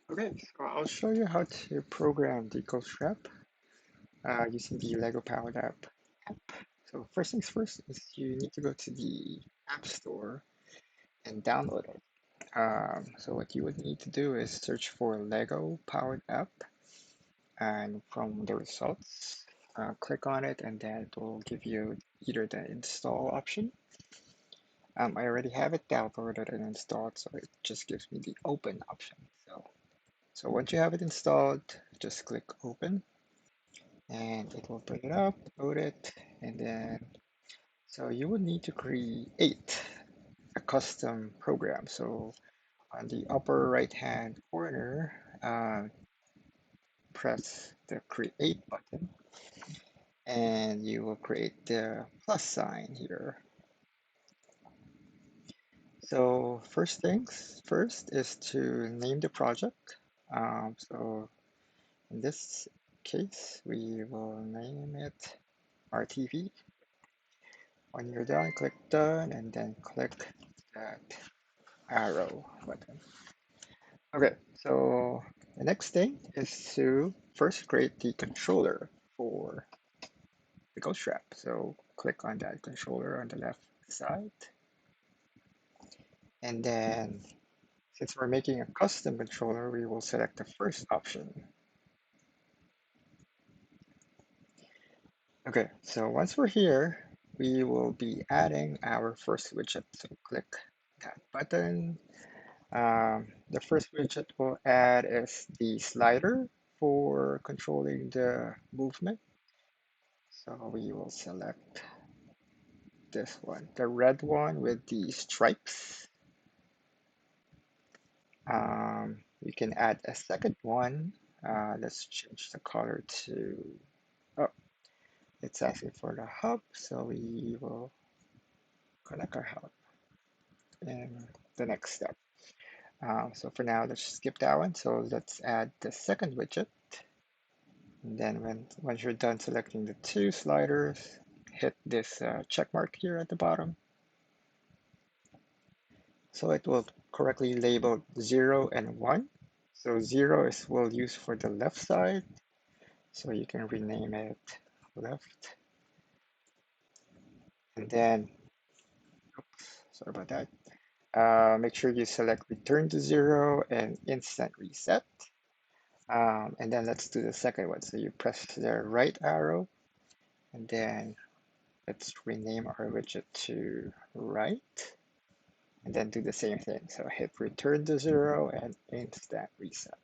Okay, so I'll show you how to program the Ghost Wrap using the Lego Powered app. So first things first is you need to go to the App Store and download it. So what you would need to do is search for Lego Powered App, and from the results, click on it, and then it will give you either the install option. I already have it downloaded and installed, so it just gives me the open option. So once you have it installed, just click open and it will bring it up, load it, and then so you would need to create a custom program. So on the upper right hand corner, press the create button and you will create the plus sign here. So first things first is to name the project. So in this case, we will name it RTV. When you're done, click done and then click that arrow button. Okay, so the next thing is to first create the controller for the Ghost Wrap. So click on that controller on the left side. And then since we're making a custom controller, we will select the first option. Okay, so once we're here, we will be adding our first widget. So click that button. The first widget we'll add is the slider for controlling the movement. So we will select this one, the red one with the stripes. We can add a second one. Let's change the color to, oh, it's asking for the hub. So we will connect our hub in the next step. So for now, let's skip that one. So let's add the second widget. And then once you're done selecting the two sliders, hit this check mark here at the bottom. So it will correctly label 0 and 1. So 0 is we'll use for the left side. So you can rename it left. And then, oops, sorry about that. Make sure you select return to 0 and instant reset. And then let's do the second one. So you press the right arrow and then let's rename our widget to right. And then do the same thing. So hit return to 0 and instant reset.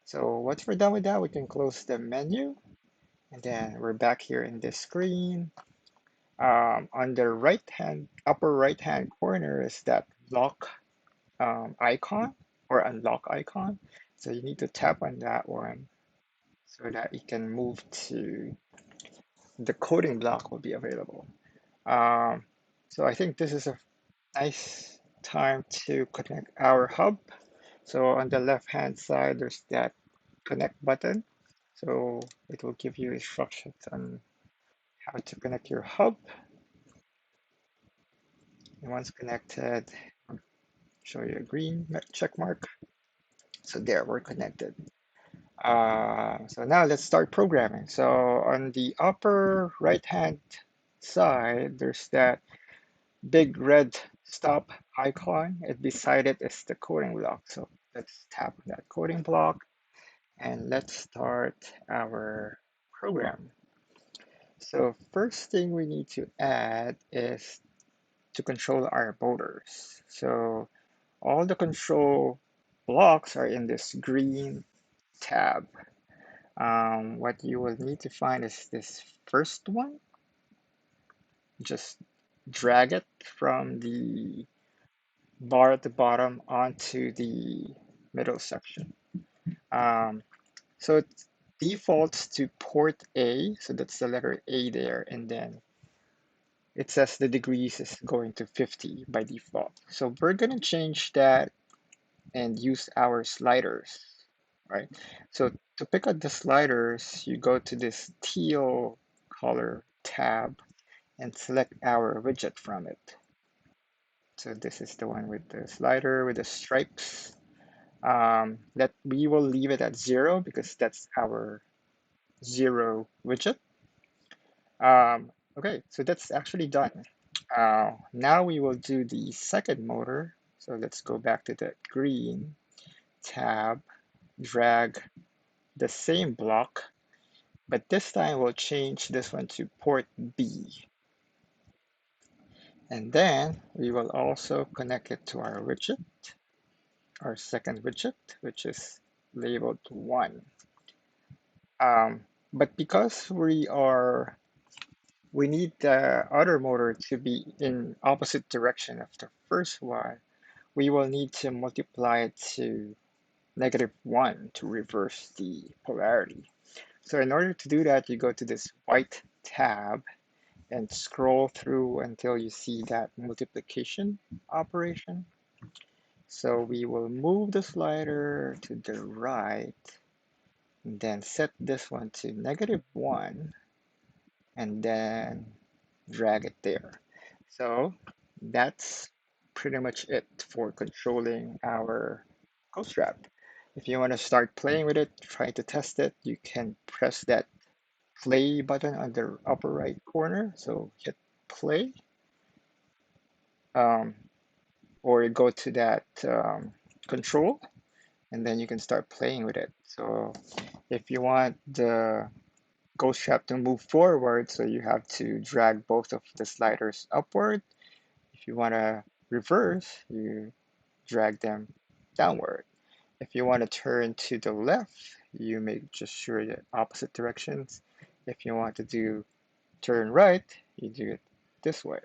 So once we're done with that, we can close the menu and then we're back here in this screen. On the upper right hand corner is that lock icon or unlock icon. So you need to tap on that one so that it can move to the coding block will be available. Um, so I think this is a nice time to connect our hub. So on the left hand side, there's that connect button. So it will give you instructions on how to connect your hub. And once connected, I'll show you a green check mark. So there, we're connected. So now let's start programming. So on the upper right hand side, there's that big red stop icon. And beside it is the coding block. So let's tap on that coding block and let's start our program. So first thing we need to add is to control our motors. So all the control blocks are in this green tab. What you will need to find is this first one. Just drag it from the bar at the bottom onto the middle section. Um, so it defaults to port A, so that's the letter A there, and then it says the degrees is going to 50 by default. So we're going to change that and use our sliders, right? So to pick up the sliders, you go to this teal color tab and select our widget from it. So this is the one with the slider with the stripes. That we will leave it at 0 because that's our 0 widget. Okay, so that's actually done. Now we will do the second motor. So let's go back to the green tab, drag the same block, but this time we'll change this one to port B. And then we will also connect it to our widget, our second widget, which is labeled 1. But because we need the other motor to be in opposite direction of the first one, we will need to multiply it to -1 to reverse the polarity. So in order to do that, you go to this white tab and scroll through until you see that multiplication operation. So we will move the slider to the right and then set this one to -1 and then drag it there. So that's pretty much it for controlling our ghost trap. If you want to start playing with it, try to test it, you can press that play button on the upper right corner. So hit play, um, or go to that control, and then you can start playing with it. So if you want the ghost trap to move forward, so you have to drag both of the sliders upward. If you want to reverse, you drag them downward. If you want to turn to the left, you make just sure the opposite directions. If you want to do turn right, you do it this way.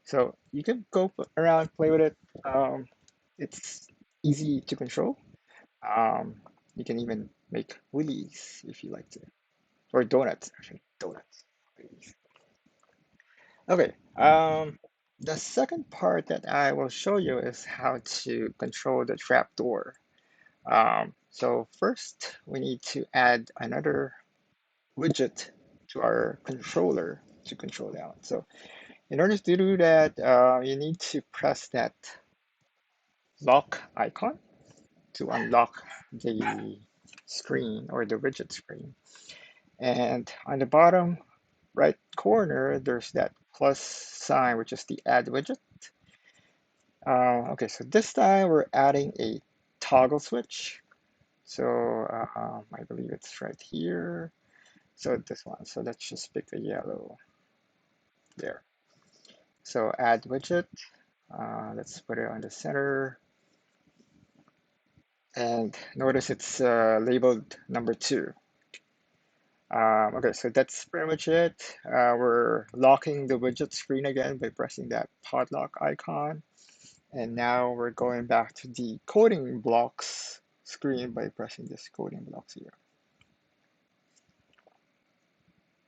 So you can go around, play with it. It's easy to control. Um, you can even make wheelies if you like to, or donuts, actually, donuts. Wheelies. Okay, the second part that I will show you is how to control the trapdoor. So first, we need to add another widget to our controller to control that. So in order to do that, you need to press that lock icon to unlock the screen or the widget screen. And on the bottom right corner, there's that plus sign, which is the add widget. Okay, so this time we're adding a toggle switch. So I believe it's right here. So this one. So let's just pick a yellow there. So add widget. Let's put it on the center. And notice it's labeled number 2. Okay, so that's pretty much it. We're locking the widget screen again by pressing that padlock icon. And now we're going back to the coding blocks screen by pressing this coding blocks here.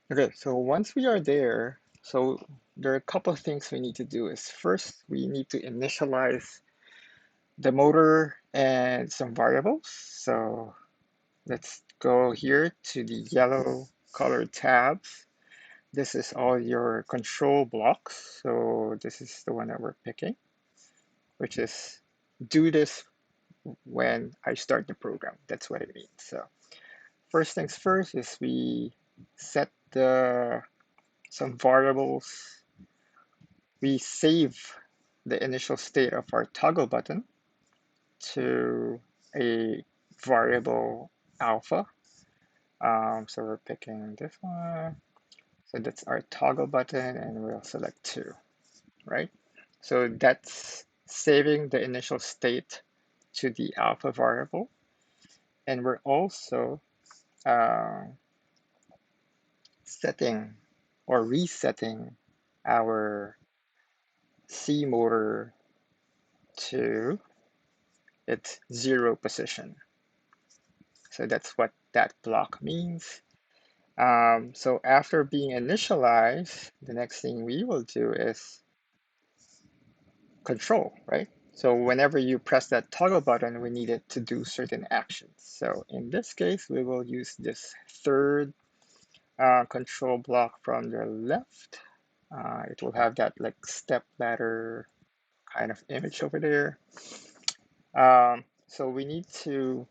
Okay, so once we are there, so there are a couple of things we need to do is first we need to initialize the motor and some variables. So let's go here to the yellow colored tabs. This is all your control blocks. So this is the one that we're picking, which is do this when I start the program. That's what it means. So first things first is we set some variables. We save the initial state of our toggle button to a variable alpha. So we're picking this one. So that's our toggle button, and we'll select 2, right? So that's saving the initial state to the alpha variable. And we're also uh, setting or resetting our C motor to its 0 position. So that's what that block means. So after being initialized, the next thing we will do is control, right? So whenever you press that toggle button, we need it to do certain actions. So in this case, we will use this third control block from the left. It will have that like step ladder kind of image over there. So we need to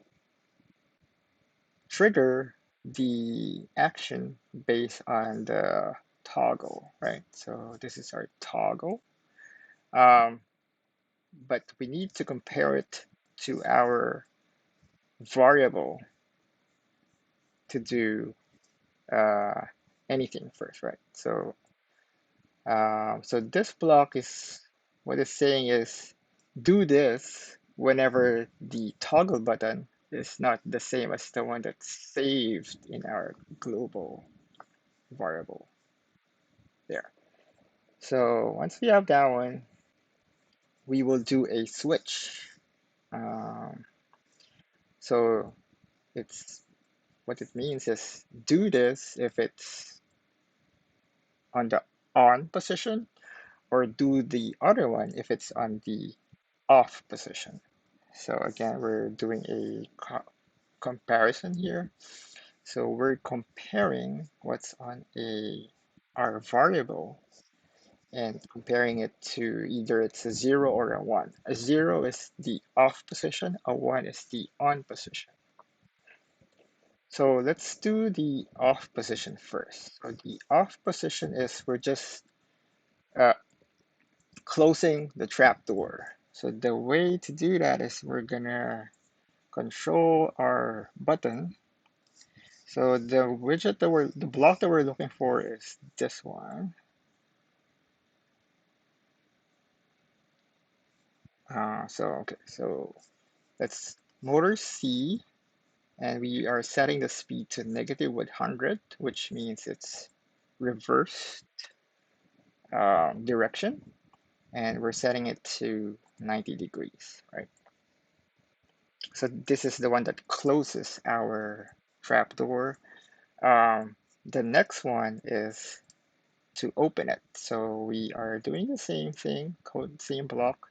trigger the action based on the toggle, right? So this is our toggle, um, but we need to compare it to our variable to do uh, anything first, right? So this block is what it's saying is do this whenever the toggle button is not the same as the one that's saved in our global variable there. So once we have that one, we will do a switch. Um, so it's what it means is do this if it's on the on position, or do the other one if it's on the off position. So again, we're doing a comparison here. So we're comparing what's on a our variable and comparing it to either it's a 0 or a 1. A 0 is the off position, a 1 is the on position. So let's do the off position first. So the off position is we're just uh, closing the trapdoor. So the way to do that is we're gonna control our button. So the block that we're looking for is this one. So let's motor C, and we are setting the speed to negative 100, which means it's reverse direction, and we're setting it to 90 degrees, right? So this is the one that closes our trapdoor. Um, the next one is to open it. So we are doing the same thing, code same block,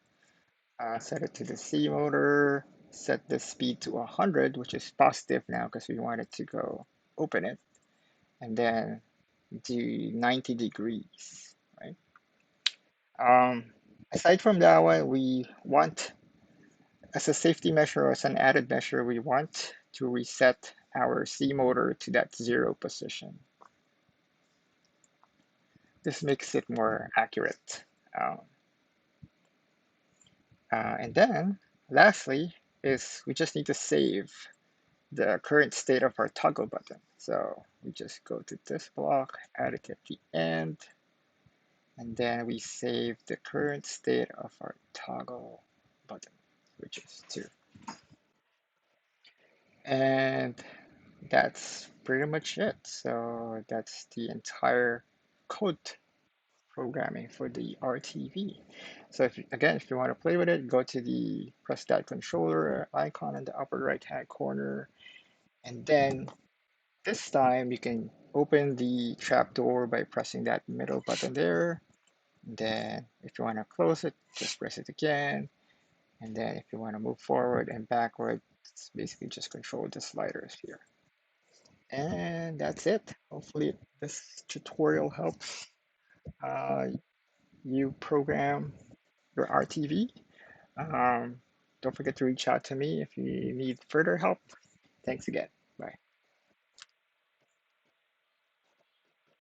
set it to the C motor, set the speed to 100, which is positive now because we want it to go open it, and then do 90 degrees, right? Um, Aside from that one, we want, as a safety measure, as an added measure, we want to reset our C motor to that 0 position. This makes it more accurate. Um, and then lastly is we just need to save the current state of our toggle button. So we just go to this block, add it at the end, and then we save the current state of our toggle button, which is 2. And that's pretty much it. So that's the entire code programming for the RTV. So if you want to play with it, go to the press that controller icon in the upper right hand corner, and then this time you can open the trapdoor by pressing that middle button there. And then if you want to close it, just press it again. And then if you want to move forward and backward, it's basically just control the sliders here. And that's it. Hopefully this tutorial helps uh, you program your RTV. Um, don't forget to reach out to me if you need further help. Thanks again.